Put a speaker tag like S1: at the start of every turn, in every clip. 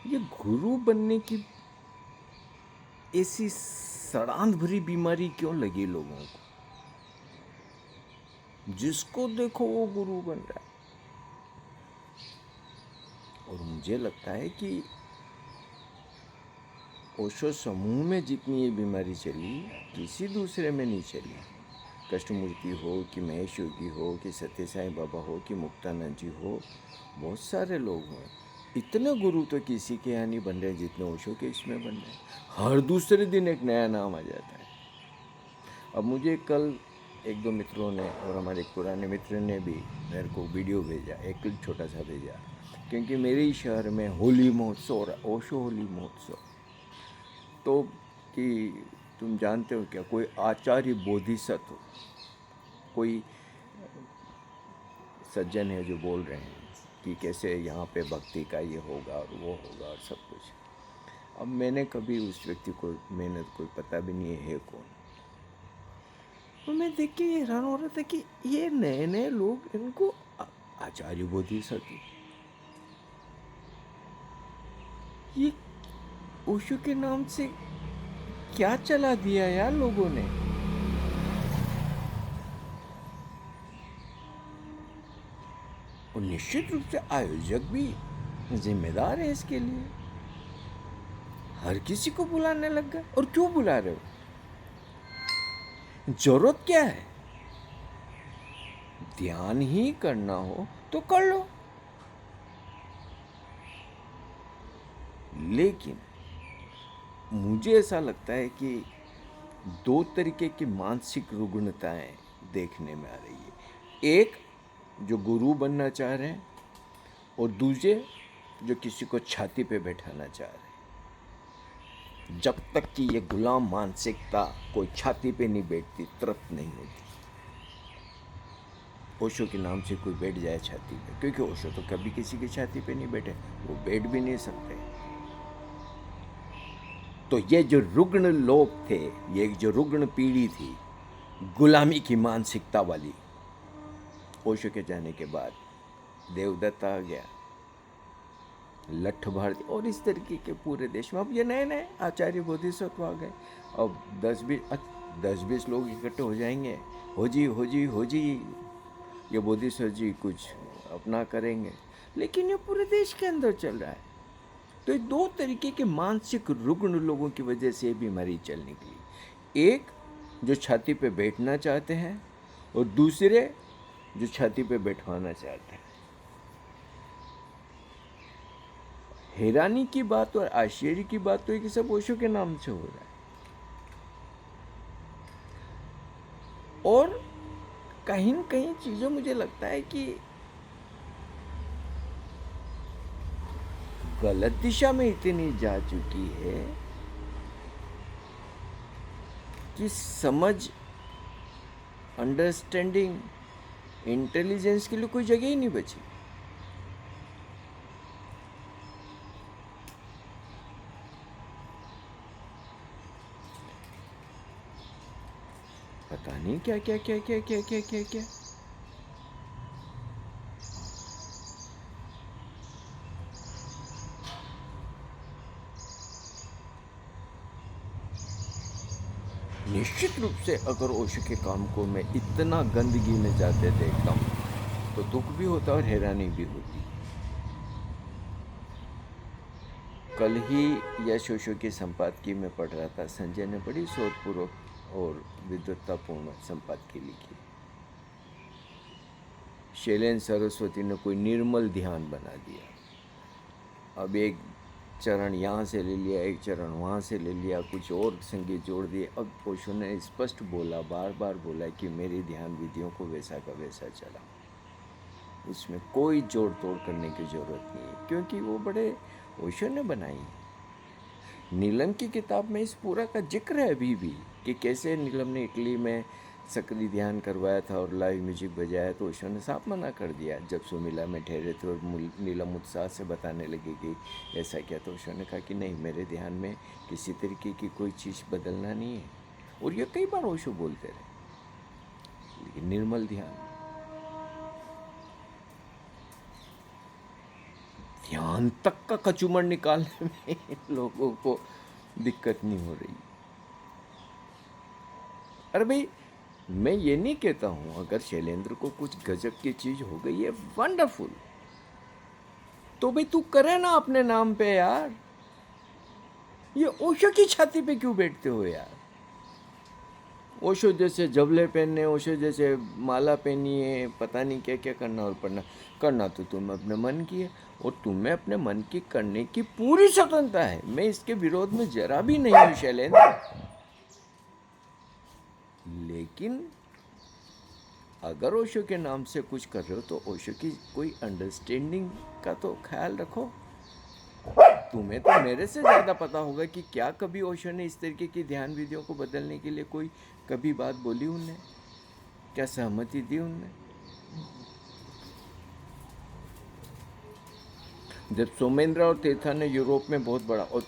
S1: ये गुरु बनने की ऐसी सड़ांध भरी बीमारी क्यों लगी लोगों को? जिसको देखो वो गुरु बन रहा है। और मुझे लगता है कि ओशो समूह में जितनी ये बीमारी चली, किसी दूसरे में नहीं चली। कृष्णमूर्ति हो कि महेश योगी हो कि सत्य साईं बाबा हो कि मुक्तानंद जी हो, बहुत सारे लोग हैं। इतने गुरु तो किसी के यहाँ नहीं बन रहे जितने ओशो के इसमें बन रहे हैं। हर दूसरे दिन एक नया नाम आ जाता है। अब मुझे कल एक दो मित्रों ने और हमारे एक पुराने मित्र ने भी मेरे को वीडियो भेजा, एक क्लिप छोटा सा भेजा, क्योंकि मेरे ही शहर में होली महोत्सव हो रहा, ओशो होली महोत्सव। तो कि तुम जानते हो क्या, कोई आचार्य बोधिसत्व, कोई सज्जन है जो बोल रहे हैं कि कैसे यहाँ पे भक्ति का ये होगा और वो होगा और सब कुछ। अब मैंने कभी उस व्यक्ति को, मैंने कोई पता भी नहीं है कौन। तो मैं देख के हैरान हो रहा था कि ये नए नए लोग, इनको आचार्य बोधिसत्व, ये ओशो के नाम से क्या चला दिया यार लोगों ने। और निश्चित रूप से आयोजक भी जिम्मेदार है इसके लिए। हर किसी को बुलाने लग गए। और क्यों बुला रहे हो? जरूरत क्या है? ध्यान ही करना हो तो कर लो। लेकिन मुझे ऐसा लगता है कि दो तरीके की मानसिक रुग्णताएं देखने में आ रही है। एक जो गुरु बनना चाह रहे हैं, और दूसरे जो किसी को छाती पे बैठाना चाह रहे हैं। जब तक कि ये गुलाम मानसिकता कोई छाती पे नहीं बैठती, तृप्त नहीं होती। ओशो के नाम से कोई बैठ जाए छाती पे, क्योंकि ओशो तो कभी किसी की छाती पे नहीं बैठे, वो बैठ भी नहीं सकते। तो ये जो रुग्ण लोग थे, ये जो रुग्ण पीढ़ी थी, गुलामी की मानसिकता वाली, ओशो के जाने के बाद देवदत्त आ गया, लठ भारती, और इस तरीके के पूरे देश में अब ये नए नए आचार्य बोधिसत्व आ गए। अब 10-20 लोग इकट्ठे हो जाएंगे, हो जी ये बोधिसत्व जी कुछ अपना करेंगे। लेकिन ये पूरे देश के अंदर चल रहा है। तो ये दो तरीके के मानसिक रुग्ण लोगों की वजह से ये बीमारी चल निकली। एक जो छाती पे बैठना चाहते हैं, और दूसरे जो छाती पे बैठवाना चाहते हैं। हैरानी की बात और आश्चर्य की बात तो है कि सब ओशो के नाम से हो रहा है। और कहीं न कहीं चीज़ें मुझे लगता है कि गलत दिशा में इतनी जा चुकी है कि समझ, अंडरस्टैंडिंग, इंटेलिजेंस के लिए कोई जगह ही नहीं बची। पता नहीं क्या क्या क्या क्या क्या क्या क्या क्या। निश्चित रूप से अगर ओशो के काम को मैं इतना गंदगी में जाते देखता हूँ तो दुख भी होता और हैरानी भी होती। कल ही यश ओशो की संपादकी में पढ़ रहा था, संजय ने बड़ी सोचपूर्वक और विद्वत्तापूर्ण संपादकी लिखी। शैलेन सरस्वती ने कोई निर्मल ध्यान बना दिया। अब एक चरण यहाँ से ले लिया, एक चरण वहाँ से ले लिया, कुछ और संगीत जोड़ दिए। अब ओशो ने स्पष्ट बोला, बार बार बोला कि मेरी ध्यान विधियों को वैसा का वैसा चला, उसमें कोई जोड़ तोड़ करने की ज़रूरत नहीं है, क्योंकि वो बड़े ओशो ने बनाई। नीलम की किताब में इस पूरा का जिक्र है अभी भी, कि कैसे नीलम ने इटली में सक्रिय ध्यान करवाया था और लाइव म्यूजिक बजाया, तो ओशो ने साफ मना कर दिया। जब सुमिला में ठहरे थे और नीलम उत्साह से बताने लगी कि ऐसा क्या, तो ओशो ने कहा कि नहीं, मेरे ध्यान में किसी तरीके की कोई चीज़ बदलना नहीं है। और ये कई बार ओशो बोलते रहे। लेकिन निर्मल ध्यान, ध्यान तक का कचूमर निकालने में इन लोगों को दिक्कत नहीं हो रही। अरे भाई, मैं ये नहीं कहता हूँ, अगर शैलेंद्र को कुछ गजब की चीज़ हो गई है, वंडरफुल, तो भाई तू करे ना अपने नाम पे यार। ये ओशो की छाती पे क्यों बैठते हो यार? ओशो जैसे जबले पहनने, ओशो जैसे माला पहनी है, पता नहीं क्या क्या करना और पढ़ना। करना तो तुम्हें अपने मन की है, और तुम्हें अपने मन की करने की पूरी स्वतंत्रता है। मैं इसके विरोध में जरा भी नहीं हूँ शैलेंद्र, लेकिन अगर ओशो के नाम से कुछ कर रहे हो तो ओशो की कोई अंडरस्टैंडिंग का तो ख्याल रखो। तुम्हें तो मेरे से ज़्यादा पता होगा कि क्या कभी ओशो ने इस तरीके की ध्यान विधियों को बदलने के लिए कोई कभी बात बोली उनने, क्या सहमति दी उनने? जब सोमेंद्र और तीर्था ने यूरोप में बहुत बड़ा, और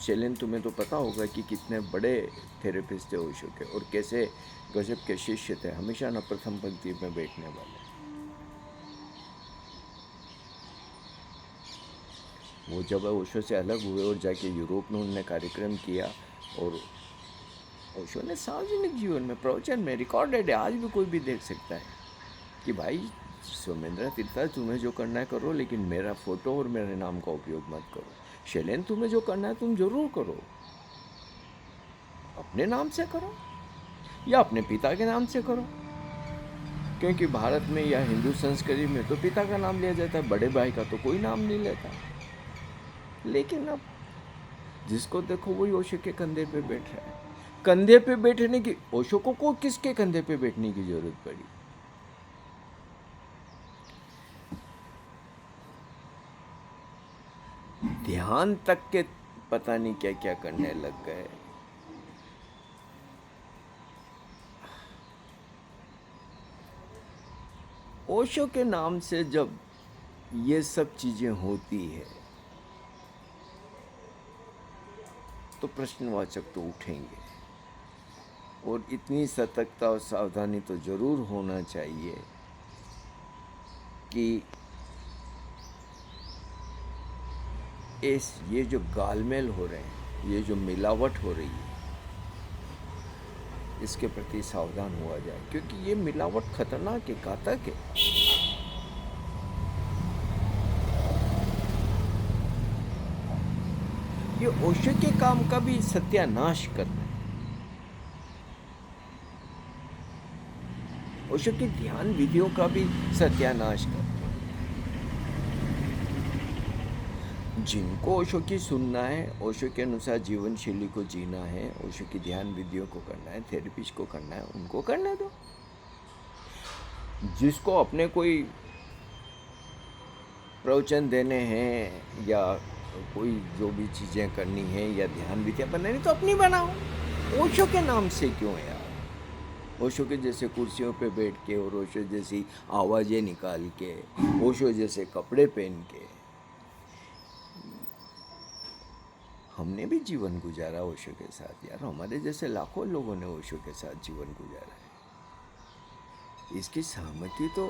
S1: शैलेन तुम्हें तो पता होगा कि कितने बड़े थेरेपिस्ट थे ओशो के, और कैसे गजब के शिष्य थे, हमेशा न प्रथम पंक्ति में बैठने वाले। वो जब ओशो से अलग हुए और जाके यूरोप में उन्होंने कार्यक्रम किया, और ओशो ने सार्वजनिक जीवन में प्रवचन में रिकॉर्डेड है, आज भी कोई भी देख सकता है कि भाई सोमेंद्र तीर्था, तुम्हें जो करना है करो, लेकिन मेरा फोटो और मेरे नाम का उपयोग मत करो। शैलेन, तुम्हें जो करना है तुम जरूर करो, अपने नाम से करो या अपने पिता के नाम से करो, क्योंकि भारत में या हिंदू संस्कृति में तो पिता का नाम लिया जाता है, बड़े भाई का तो कोई नाम नहीं लेता। लेकिन अब जिसको देखो वही ओशो के कंधे पे बैठ रहा है। कंधे पे बैठने की, ओशो को किसके कंधे पे बैठने की जरूरत पड़ी? ध्यान तक के पता नहीं क्या क्या करने लग गए। ओशो के नाम से जब ये सब चीजें होती है तो प्रश्नवाचक तो उठेंगे, और इतनी सतर्कता और सावधानी तो जरूर होना चाहिए कि ये जो गालमेल हो रहे हैं, ये जो मिलावट हो रही है, इसके प्रति सावधान हुआ जाए, क्योंकि ये मिलावट खतरनाक है, घातक है। ये ओशो के काम का भी सत्यानाश करना है। ओशो के ध्यान विधियों का भी सत्यानाश करना है। जिनको ओशो की सुनना है, ओशो के अनुसार जीवन शैली को जीना है, ओशो की ध्यान विधियों को करना है, थेरेपिस्ट को करना है, उनको करने दो। जिसको अपने कोई प्रवचन देने हैं या कोई जो भी चीज़ें करनी है या ध्यान विधियाँ बनानी, तो अपनी बनाओ। ओशो के नाम से क्यों यार? ओशो के जैसे कुर्सियों पे बैठ के और ओशो जैसी आवाज़ें निकाल के, ओशो जैसे कपड़े पहन के, हमने भी जीवन गुजारा ओशो के साथ यार। हमारे जैसे लाखों लोगों ने ओशो के साथ जीवन गुजारा है। इसकी सहमति तो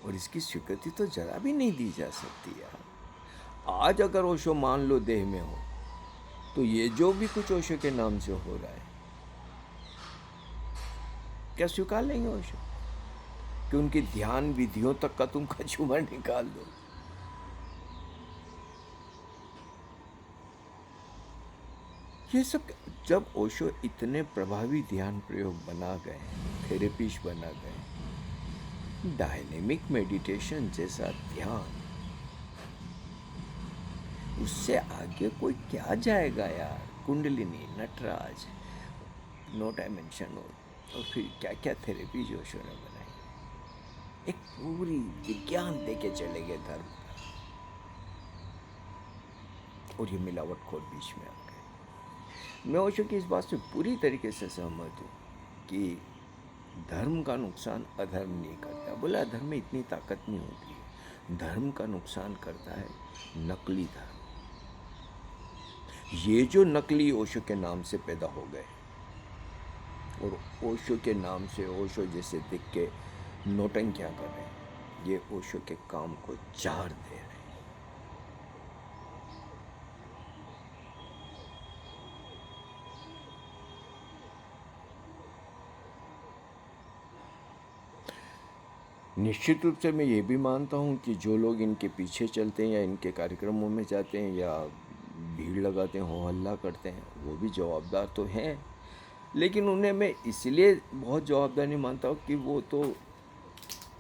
S1: और इसकी स्वीकृति तो जरा भी नहीं दी जा सकती यार। आज अगर ओशो मान लो देह में हो, तो ये जो भी कुछ ओशो के नाम से हो रहा है, क्या स्वीकार लेंगे ओशो कि उनकी ध्यान विधियों तक का तुम कचूमर निकाल दो? ये सब जब ओशो इतने प्रभावी ध्यान प्रयोग बना गए, थेरेपिस्ट बना गए, डायनेमिक मेडिटेशन जैसा ध्यान, उससे आगे कोई क्या जाएगा यार? कुंडलिनी, नटराज, नो डायमेंशन, और फिर क्या क्या थेरेपी जो ओशो ने बनाई, एक पूरी विज्ञान देके चले गए धर्म का, और ये मिलावट खोर बीच में आ गए। मैं ओशो की इस बात से पूरी तरीके से सहमत हूँ कि धर्म का नुकसान अधर्म नहीं करता। बोला अधर्म में इतनी ताकत नहीं होती है, धर्म का नुकसान करता है नकली धर्म। ये जो नकली ओशो के नाम से पैदा हो गए, और ओशो के नाम से ओशो जैसे दिख के नौटंकियाँ कर रहे हैं, ये ओशो के काम को जार दे रहे हैं। निश्चित रूप से मैं ये भी मानता हूँ कि जो लोग इनके पीछे चलते हैं या इनके कार्यक्रमों में जाते हैं या भीड़ लगाते हैं, हो हल्ला करते हैं, वो भी जवाबदार तो हैं, लेकिन उन्हें मैं इसलिए बहुत जवाबदार नहीं मानता हूँ कि वो तो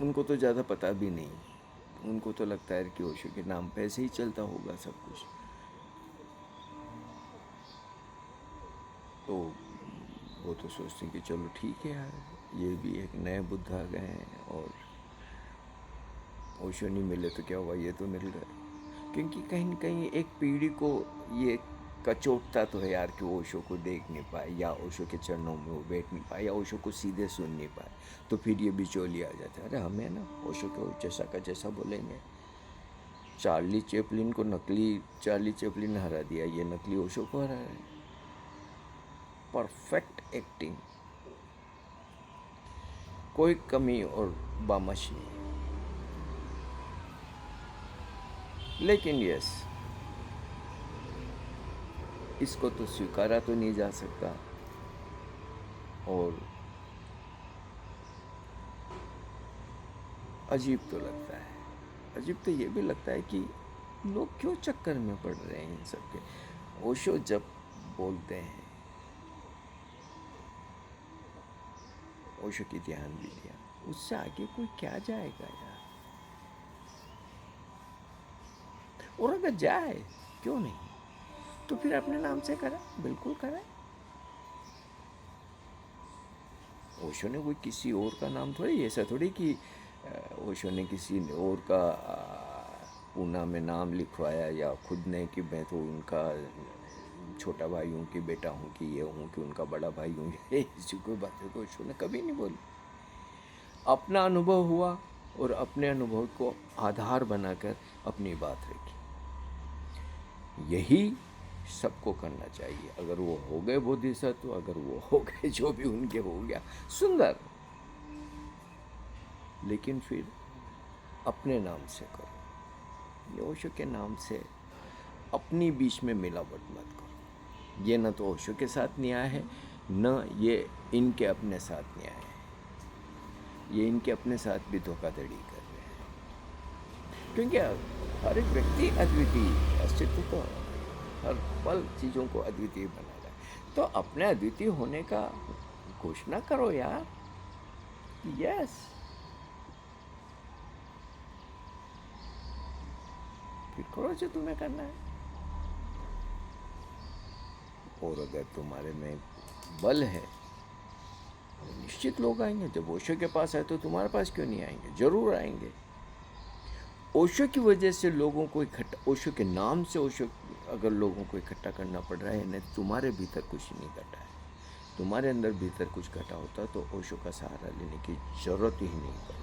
S1: उनको तो ज़्यादा पता भी नहीं। उनको तो लगता है कि ओशो के नाम पे ऐसे ही चलता होगा सब कुछ। तो वो तो सोचते हैं कि चलो ठीक है यार, ये भी एक नए बुद्ध आ गए हैं और ओशो नहीं मिले तो क्या हुआ, ये तो मिल गए। क्योंकि कहीं न कहीं एक पीढ़ी को ये कचोटता तो है यार कि वो ओशो को देख नहीं पाए या ओशो के चरणों में वो बैठ नहीं पाए या ओशो को सीधे सुन नहीं पाए। तो फिर ये बिचौलिया आ जाता है, अरे हमें ना ओशो को जैसा का जैसा बोलेंगे। चार्ली चैपलिन को नकली चार्ली चैपलिन ने हरा दिया, ये नकली ओशो को हरा है। परफेक्ट एक्टिंग, कोई कमी और बामश नहीं। लेकिन यस, इसको तो स्वीकारा तो नहीं जा सकता। और अजीब तो लगता है, अजीब तो ये भी लगता है कि लोग क्यों चक्कर में पड़ रहे हैं इन सब के। ओशो जब बोलते हैं, ओशो की ध्यान भी दिया, उससे आगे कोई क्या जाएगा यार। और अगर जाए क्यों नहीं, तो फिर अपने नाम से करा, बिल्कुल करा। ओशो ने कोई किसी और का नाम थोड़ी, ऐसा थोड़ी कि ओशो ने किसी और का पूना में नाम लिखवाया या खुद ने कि मैं तो उनका छोटा भाई हूँ कि बेटा हूँ कि ये हूँ कि उनका बड़ा भाई हूँ। ऐसी कोई बातें तो ओशो ने कभी नहीं बोली। अपना अनुभव हुआ और अपने अनुभव को आधार बनाकर अपनी बात रखी। यही सबको करना चाहिए। अगर वो हो गए बोधिसत्व, अगर वो हो गए जो भी उनके हो गया, सुंदर, लेकिन फिर अपने नाम से करो। ये ओशो के नाम से अपनी बीच में मिलावट मत करो। ये न तो ओशो के साथ न्याय है, न ये इनके अपने साथ न्याय है। ये इनके अपने साथ भी धोखाधड़ी कर रहे हैं, क्योंकि हर एक व्यक्ति अद्वितीय, अस्तित्व तो हर पल चीज़ों को अद्वितीय बना रहा है। तो अपने अद्वितीय होने का घोषणा करो यार। यस, फिर करो जो तुम्हें करना है। और अगर तुम्हारे में बल है तो निश्चित लोग आएंगे। जब ओशो के पास आए तो तुम्हारे पास क्यों नहीं आएंगे, जरूर आएंगे। ओशो की वजह से लोगों को इकट्ठा, ओशो के नाम से ओशो अगर लोगों को इकट्ठा करना पड़ रहा है, नहीं तुम्हारे भीतर कुछ नहीं घटा है। तुम्हारे अंदर भीतर कुछ घटा होता तो ओशो का सहारा लेने की जरूरत ही नहीं पड़ती।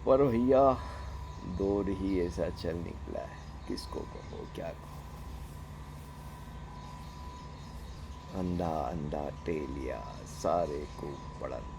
S1: पर भैया दौर ही ऐसा चल निकला है, किसको कहो क्या कहो। अंधा अंधा टेलिया सारे को पड़ंत।